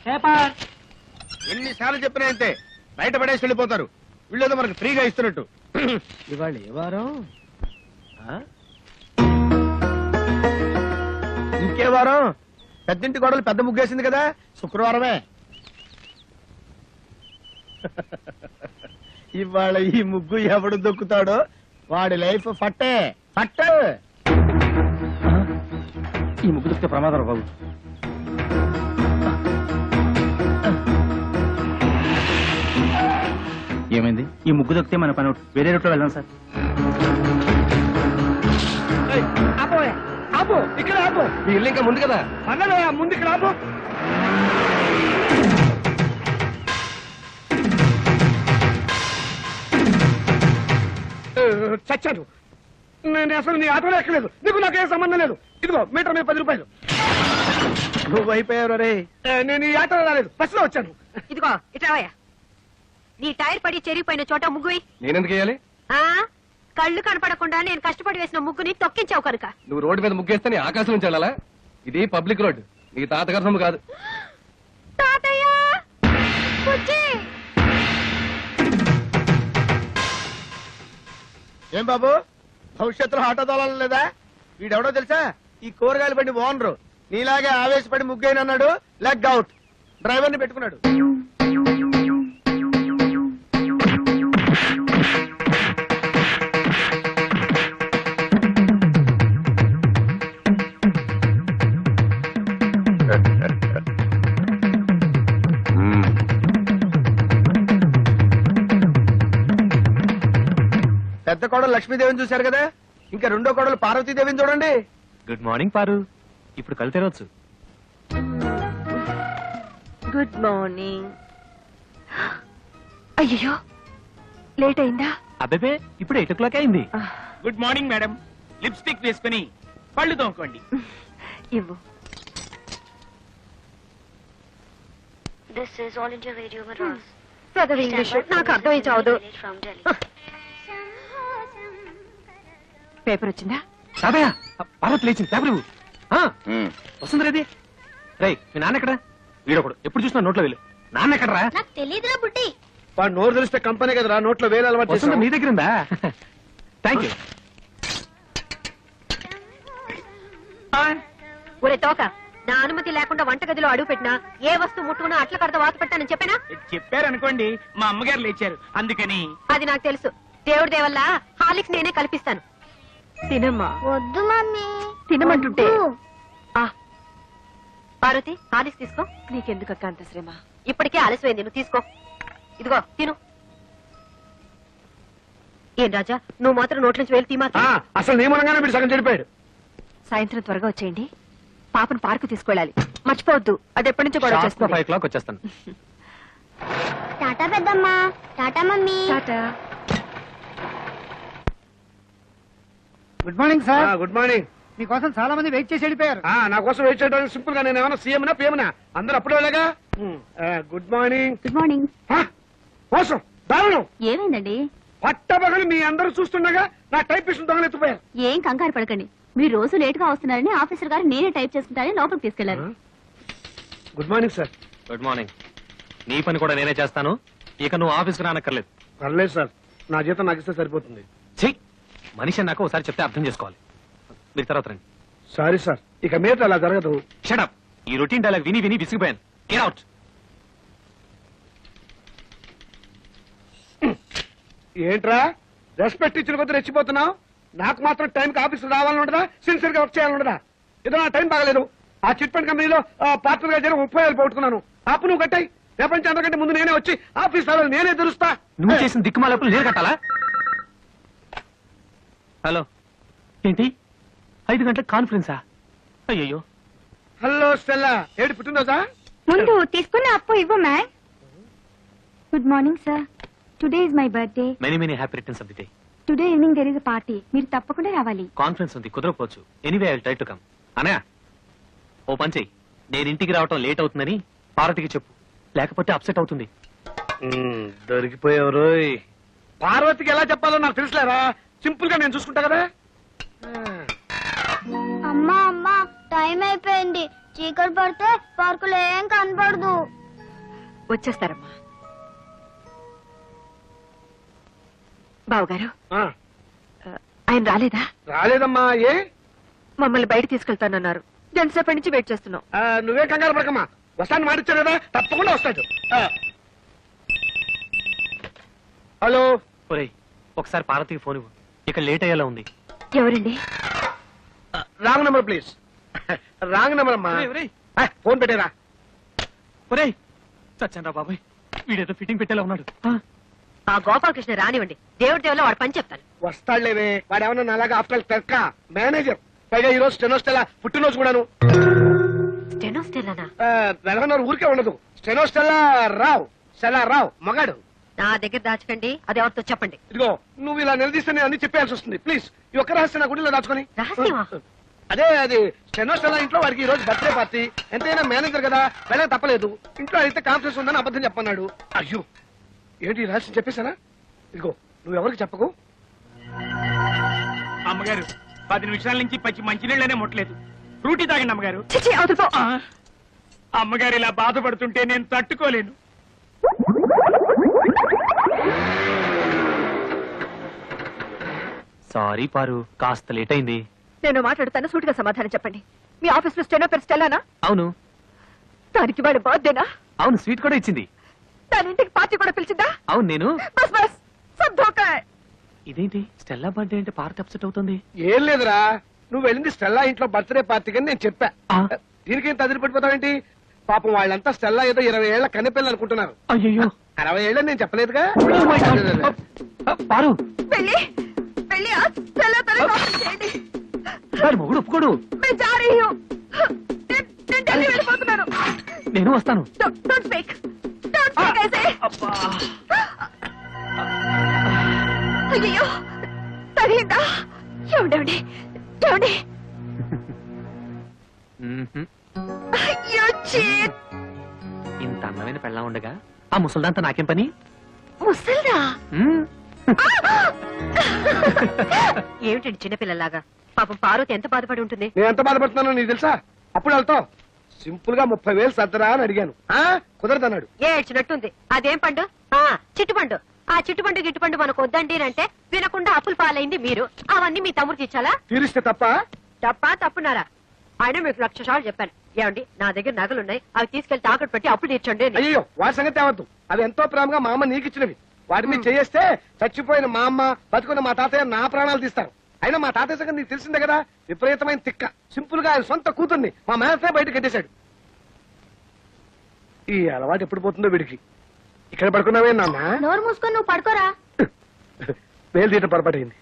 Paper. ఎన్నిసార్లు చెప్పినా అంతే, బయట పడేసి వెళ్ళిపోతారు. వీళ్ళేదో మనకు ఫ్రీగా ఇస్తున్నట్టు. ఇవాళ ఏ వారం? ఇంకే వారం? పెద్దింటి గొడవలు పెద్ద ముగ్గేసింది కదా, శుక్రవారమే. ఇవాళ ఈ ముగ్గు ఎవడు దొక్కుతాడో వాడి లైఫ్ ఫట్టే ఫట్టే. ఈ ముగ్గు దొక్కితే ప్రమాదం బాబు. ఏమైంది? ఈ ముగ్గు దొక్కితే మన పని వేరే రూట్లో వెళ్దాం సార్. ఆపు, ఇక్కడ ఆపు. మీ ఇల్లు ఇంకా ముందు కదా. అన్నదా ముందు ఇక్కడ ఆపు. చచ్చాను. నేను అసలు నీ ఆటోలో ఎక్కలేదు. నీకు నాకేం సంబంధం లేదు. ఇదిగో మీటర్ మీద 10 రూపాయలు. నువ్వు అయిపోయావు రే. నేను ఈ ఆటోలో రాలేదు, బస్సులో వచ్చాను. ఇదిగో ఇట్రావయ్యా. నీ టైర్ పడి చెరిగిపోయిన చోట ముగ్గు. నేనెందుకు వేయాలి? కళ్ళు కనపడకుండా నేను కష్టపడి వేసిన ముగ్గుని తొక్కించావు కనుక. నువ్వు రోడ్డు మీద ముగ్గేస్తే నీ ఆకాశం నుంచి వెళ్ళాలా? ఇది పబ్లిక్ రోడ్, నీ తాతగారి సొమ్ము కాదు. తాతయ్య ఏం బాబు, భవిష్యత్తులో ఆటో తోలాలి లేదా? వీడెవడో తెలుసా? ఈ కూరగాయలు బండి ఓనరు. నీలాగే ఆవేశపడి ముగ్గైనన్నాడు, లెగ్ అవుట్. డ్రైవర్ ని పెట్టుకున్నాడు. పెద్ద కోడలు లక్ష్మీదేవిని చూశారు కదా, ఇంకా రెండో కోడలు పార్వతీదేవిని చూడండి. గుడ్ మార్నింగ్ పారు. ఇప్పుడు కళ్ళు తెరవచ్చు. Good morning. అయ్యో లేట్ అయిందా? అబ్బే ఇప్పుడు 8 o'clock అయింది. Good morning madam. లిప్స్టిక్ వేసుకుని పళ్ళు తోముకోండి. ఇవ్వు. This is All India Radio Madras. చదువు ఇంగ్లీష్ నాకు అర్థమై చావదు. From Delhi. పేపర్ వచ్చిందా? సాదయ్య పార్వతి లేచింది. పేపర్ ఇవ్వు. వస్తుంది రేది. రై మీ నాన్న ఎక్కడా? వీడొకడు ఎప్పుడు చూసినా నోట్లో వేలు. నాన్న ఎక్కడరా? నాకు తెలియదురా బుట్టి. వాడు నోరు తెలిస్తే కంపెనీ కదరా, నోట్లో వేలు అలవాటు వస్తుంది చేస్తాం. నీ దగ్గర ఉందా? Thank you. ఒరే తోక, నా అనుమతి లేకుండా వంటగదిలో అడుగు పెట్టినా ఏ వస్తువు ముట్టుకున్నా అట్ల కడత వాత పెట్టానని చెప్పానా? చెప్పారనుకోండి, మా అమ్మగారు లేచారు అందుకని. అది నాకు తెలుసు. దేవుడి దేవల్ల హార్లిక్స్ నేనే కల్పిస్తాను. తినమ్మా. వద్దు మమ్మీ. తినమంటుంటే. పార్వతి హార్లిక్స్ తీసుకో. నీకెందుకు అక్క అంత శ్రమ? ఇప్పటికే ఆలస్యమైంది, నువ్వు తీసుకో. ఇదిగో తిను. ఏం రాజా, నువ్వు మాత్రం నోట్లోంచి వేలు తీమా. అసలు నియమనంగానే మీరు సగం చెడిపోయాడు. సాయంత్రం త్వరగా వచ్చేయండి. పాపను పార్కు తీసుకెళ్ళాలి, మర్చిపోవద్దు. అది ఎప్పటి నుంచో గొడవ చేస్తుంది. 5 o'clock వచ్చేస్తాను. టాటా పెద్దమ్మా. Tata mummy. Tata. Good morning sir. Good morning. మీకోసం చాలా మంది వెయిట్ చేసి వెళ్ళిపోయారు. నా కోసం వెయిట్ చేయడానికి సింపుల్ గా నేను ఏమైనా సీఎంనా పిఎంనా? అందరూ అప్పుడే వెళ్ళగా. Good morning. Good morning. కోసం దారుణం. ఏమైందండి? పట్టబగలు మీ అందరూ చూస్తుండగా నా టైపిస్ట్ దొంగలెత్తిపోయారు. ఏం కంగారు పడకండి. మీరు రోజు లేట్ గా వస్తున్నారని ఆఫీసర్ గారు నేనే టైప్ చేసుకుంటారని లోపలికి తీసుకెళ్లారు. Good morning sir. Good morning. నీ పని కూడా నేనే చేస్తాను. ఇక నువ్వు ఆఫీస్కి రానక్కర్లేదు. పర్లేదు సార్, నా జీతం నాకు ఇస్తే సరిపోతుంది. చెయ్యి. మనిషి నాకు ఒకసారి చెప్తే అర్థం చేసుకోవాలి. మీరు తర్వాత రండి. సారీ సార్, ఇక మీద అలా జరగదు. షటప్. ఈ రొటీన్ డైలాగ్ విని విని విసిగిపోయాను. Get out. ఏంట్రా రెస్పెక్ట్ ఇచ్చిన కొద్ది రెచ్చిపోతున్నావు? నాకు మాత్రం టైంకి ఆఫీస్ రావాలని ఉండదా? సిన్సియర్ గా వర్క్ చేయాలని ఉండదా? ఏదో నా టైం బాగలేదు. ఆ చిట్ ఫండ్ కంపెనీలో పార్ట్నర్ గా చేరి 30,000 పోగొట్టుకున్నాను. అప్పు నువ్వు కట్టాయి. ప్రపంచం అందరికంటే ముందు నేనే వచ్చి ఆఫీస్ రావాలి, నేనే తెలుస్తా. నువ్వు చేసిన దిక్కుమాలప్పుడు నేను కట్టాలా? హలో, ఏంటి 5 గంటల కాన్ఫరెన్సా? అయ్యో. హలో స్టెల్లా, ఏడు పుట్టిందోసా? ముందు తీసుకున్న అప్పు ఇవ్వు ma'am. Good morning sir. Today is my birthday. Many many happy returns of the day. Today evening there is a party. మీరు తప్పకుండా రావాలి. కాన్ఫరెన్స్ ఉంది, కుదరకపోవచ్చు. Anyway I will try to come. Anaya ఓ పని చెయ్యి. నేను ఇంటికి రావటం లేట్ అవుతుందని పార్వతికి చెప్పు, లేకపోతే అప్సెట్ అవుతుంది. దొరికిపోయావు. పార్వతికి ఎలా చెప్పాలో నాకు తెలుసులేరా. సింపుల్ గా నేను చూసుకుంటా కదా. అమ్మా అమ్మా టైం అయిపోయింది, చీకటి పడితే పార్కులో ఏం కనపడదు. వచ్చేస్తారమ్మా. బావగారు ఆ, ఆయన రాలేదా? రాలేదమ్మా. ఏ మమ్మల్ని బయట తీసుకెళ్తానన్నారు. ఎంతసేపటి నుంచి వెయిట్ చేస్తున్నాం. నువ్వే కంగారు పడకమ్మా. వస్తాను మాటిచ్చాను కదా, తప్పకుండా వస్తాడు. హలో. ఒరేయ్ ఒకసారి పార్వతికి ఫోన్ ఇవ్వు, ఇక లేట్ అయ్యేలా ఉంది. ఎవరండి? Wrong number please. Wrong number అమ్మా. ఫోన్ పెట్టేరా. ఒరేయ్ చచ్చండ్రా బాబాయ్, వీడేదో ఫిట్టింగ్ పెట్టేలా ఉన్నాడు. ఆ గోపాలకృష్ణ రానివ్వండి, దేవుడి దేవుళ్ళ వాడు పని చెప్తాను. వస్తాడులేవే, వాడు ఏమన్నా అలాగా ఆఫ్టర్ క్లర్క్ మేనేజర్. పైగా ఈ రోజు స్టెనోస్టెలా పుట్టినరోజు కూడాను. స్టెనోస్టెల్లానా? నెలకొన్నారు ఊరికే ఉండదు. స్టెనోస్టెలా రావు మగాడు. నా దగ్గర దాచకండి, అది ఎవరితో చెప్పండి. ఇదిగో నువ్వు ఇలా నిలదీస్తే నేను అన్ని చెప్పేయాల్సి వస్తుంది. ప్లీజ్ ఈ ఒక్క రహస్యం నా గుడిలో దాచుకొని. రహస్యమా? అదే అది స్టెనోస్టెలా ఇంట్లో వాడికి ఈ రోజు బర్త్డే పార్టీ. ఎంతైనా మేనేజర్ కదా, వెళ్ళక తప్పలేదు. ఇంట్లో అయితే కాన్ఫరెన్స్ ఉందని అబద్ధం చెప్పన్నాడు. అయ్యో ఏంటి రహస్యం చెప్పేశానా? ఇదిగో నువ్వు ఎవరికి చెప్పకు. అమ్మగారు 10 నిమిషాల నుంచి పచ్చి మంచినీళ్ళనే ముట్టలేదు. ఫ్రూటీ తాగండి అమ్మగారు. చిచి, అవతల పో. అమ్మగారు ఇలా బాధపడుతుంటే నేను తట్టుకోలేను. సారీ పారు, కాస్త లేట్ అయింది. నేను మాట్లాడుతాను, సూటిగా సమాధానం చెప్పండి. మీ ఆఫీస్ లో స్టెనో పేరు స్టెల్లానా? అవును. దానికి వాడి బర్త్డేనా? అవును, స్వీట్ కూడా ఇచ్చింది. దాని ఇంటికి పార్టీ కూడా పిలిచిందా? అవును నేను. బస్ బస్ సబ్ ధోకా హై. ఇదేంటి స్టెల్లా బర్త్డే అంటే పార్వతి అప్సెట్ అవుతుంది? ఏం లేదురా, నువ్వు వెళ్ళింది స్టెల్లా ఇంట్లో బర్త్డే పార్టీకి అని నేను చెప్పా. ఆ. దీనికి ఏం తదిలిపడిపోతావేంటి? పాపం వాళ్ళంతా స్టెల్లా ఏదో 20 ఏళ్ల కన్నెపిల్లలు అనుకుంటున్నారు. అయ్యో 60 ఏళ్ళని నేను చెప్పలేదుగా. పారు, వెళ్ళి వెళ్ళి ఆ స్టెల్లా తల కాపీ చేయండి. వాడి మొగుడు ఒప్పుకోడు. मैं जा रही हूँ. నేను ఢిల్లీ వెళ్ళిపోతున్నాను. నేను వస్తాను. Don't speak. Don't speak, I say. అయ్యో తగిలిందా? ఏమండి ఏమండి? అయ్యో చీట్. ఇంత అందమైన పెళ్ళా ఉండగా ఆ ముసల్దాంతా నాకేం పని? ముసల్దా? మ్మ్. ఏమిటండి చిన్నపిల్లలాగా? పాపం పార్వతి ఎంత బాధపడి ఉంటుంది. నేను ఎంత బాధపడుతున్నానో నీకు తెలుసా? అప్పుడు వెళ్తావు సింపుల్ గా 30,000 సర్దరా అని అడిగాను. కుదరదన్నాడు. ఏడ్చినట్టుంది. అదేం పండు? చిట్టుపండు. ఆ చిట్టుపండు గిట్టుపండు మనకు వద్దండి అంటే వినకుండా అప్పులు పాలైంది మీరు. అవన్నీ మీ తమ్ముడికి ఇచ్చాలా? తీరిస్తే తప్ప. తప్పున్నారా? ఆయన మీకు 1,00,000 సార్లు చెప్పాను. ఏమండి నా దగ్గర నగలున్నాయి, అవి తీసుకెళ్లి తాకట్టు పెట్టి అప్పులు తీర్చండి అని. అయ్యో వాటి సంగతి తేవద్దు. అవి ఎంతో ప్రేమగా మా అమ్మ నీకు ఇచ్చినవి. వాటి మీద చేస్తే చచ్చిపోయిన మా అమ్మ బతుకున్న మా తాతయ్య నా ప్రాణాలు తీస్తారు. అయినా మా తాతయ్య సంగతి నీకు తెలిసిందే కదా, విపరీతమైన తిక్క. సింపుల్ గా ఆయన సొంత కూతుర్ని మా మేనతే బయట కట్టేశాడు. ఈ అలవాటు ఎప్పుడు పోతుందో వీడికి. ఇక్కడ పడుకున్నావే నాన్న? నోరు మూసుకొని నువ్వు పడుకోరా. వేలు తీయటం పొరపాటైంది.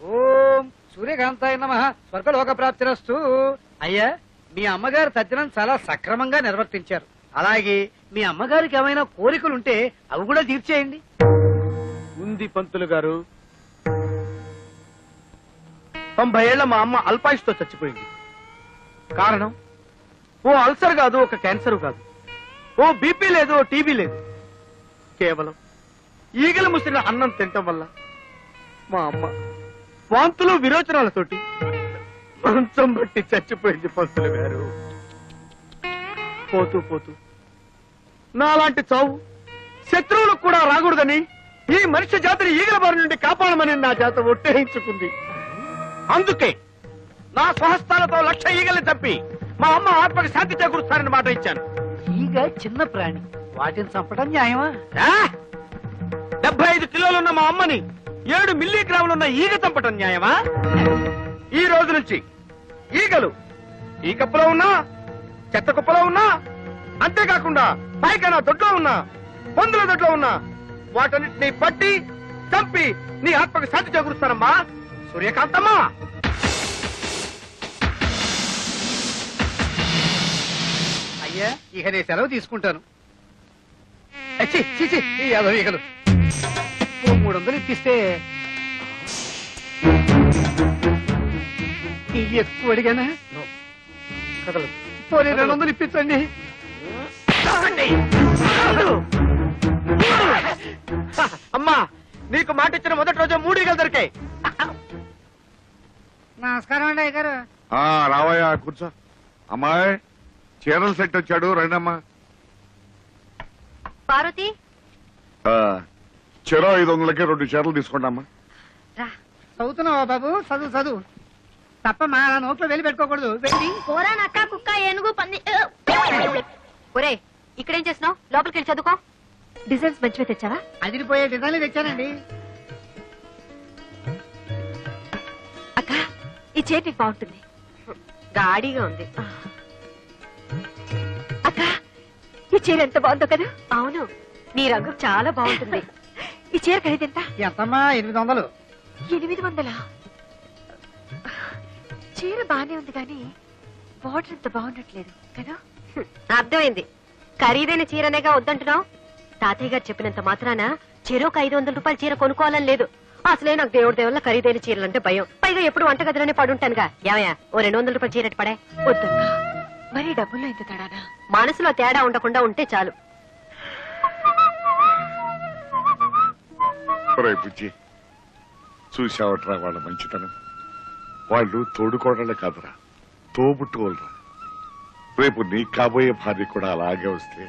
ఓం సూర్యకాంతాయ నమః స్వర్గలోక ప్రాప్తిరస్తు. అయ్యా మీ అమ్మగారు తద్దినం చాలా సక్రమంగా నిర్వర్తించారు. అలాగే మీ అమ్మగారికి ఏమైనా కోరికలుంటే అవి కూడా తీర్చేయండి. ఉంది పంతులు గారు. 90 ఏళ్ల మా అమ్మ అల్పాయుష్తో చచ్చిపోయింది. కారణం ఓ అల్సర్ కాదు, ఒక క్యాన్సర్ కాదు, ఓ బీపీ లేదు, ఓ టీబీ లేదు. కేవలం ఈగలు ముసిరిన అన్నం తినటం వల్ల మా అమ్మ వాంతులు విరోచనాలతోటి మంచం బట్టి చచ్చిపోయింది పంతులు గారు. పోతూ పోతూ నాలాంటి చావు శత్రువులకు కూడా రాకూడదని ఈ మనిషి జాతిని ఈగల బారి నుండి కాపాడమని నా చేత ఒట్టేయించుకుంది. అందుకే నా స్వహస్తాలతో 1,00,000 ఈగల్ని చంపి మా అమ్మ ఆత్మకి శాంతి చేకూరుస్తానని మాట ఇచ్చాను. ఈగ చిన్న ప్రాణి, వాటిని చంపడం న్యాయమా? 75 కిలోలున్న మా అమ్మని 7 మిల్లీగ్రాములున్న ఈగ చంపటం న్యాయమా? ఈ రోజు నుంచి ఈగలు ఈ కప్పులో ఉన్నా, చెత్త కుప్పలో ఉన్నా, అంతేకాకుండా పైకైనా దొడ్లో ఉన్నా, పందుల దొడ్లో ఉన్నా, వాటన్నిటిని పట్టి చంపి నీ ఆత్మకు శాంతి చేకూరుస్తానమ్మా సూర్యకాంతమ్మా. అయ్యా ఇక నేను సెలవు తీసుకుంటాను. ఛీ, ఛీ, ఛీ, ఈ యాదవ ఈగలు. ఓ 300 ఇప్పిస్తే ఇవి ఎక్కువ అడిగానా? కదలదు. పోనీ 200 ఇప్పించండి. అమ్మా నీకు మాట ఇచ్చిన మొదటి రోజు 3 ఈగలు దొరికాయి. నమస్కారం అండి అయ్యగారు. రావయ్యా కూర్చో. అమ్మాయి చీరల సెట్ వచ్చాడు, రండమ్మా. పార్వతి చెరో 500కి 2 చీరలు తీసుకోండి అమ్మా. రా. చదువుతున్నావా బాబు? చదువు తప్పమ్మా, నా నోట్లో వెళ్ళి పెట్టుకోకూడదు. వెళ్ళి కూర నక్క కుక్క ఏనుగు పంది ఒరే ఇక్కడేం చేస్తున్నావు? లోపలికి వెళ్ళి చదువుకో. డిజైన్స్ మంచిగా తెచ్చావా? అదిరిపోయే డిజైన్లు తెచ్చానండి. అక్క ఈ చీర నీకు బాగుంటుంది. గాడిగా ఉంది. అక్క ఈ చీర ఎంత బాగుందో కదా. అవును నీ రంగు చాలా బాగుంటుంది. ఈ చీర ఖరీదెంత? ఎంతమ్మా? 800. 800? చీర బానే ఉంది కానీ బార్డర్ ఎంత బాగుండట్లేదు కదా. అర్థమైంది. ఖరీదైన చీరనేగా వద్దంటున్నావు. తాతయ్య గారు చెప్పినంత మాత్రాన చెరోకు 500 రూపాయల చీర కొనుక్కోవాలని లేదు. అసలే నాకు దేవుడి దేవుళ్ళ ఖరీదైన చీరలంటే భయం. పైగా ఎప్పుడు వంటగదిలోనే పడుంటానుగా. ఏమయ్యా ఓ 200 రూపాయల చీర పడే. వద్దు మరి డబ్బుల్లో ఇంత తేడానా? మనసులో తేడా ఉండకుండా ఉంటే చాలు. బుజ్జి, చూసావట్రా వాళ్ళ మంచితనం. వాళ్ళు తోడుకోవడలే కాదురా, తోబుట్టుకోలరా. రేపు నీ కాబోయే భార్య కూడా అలాగే వస్తే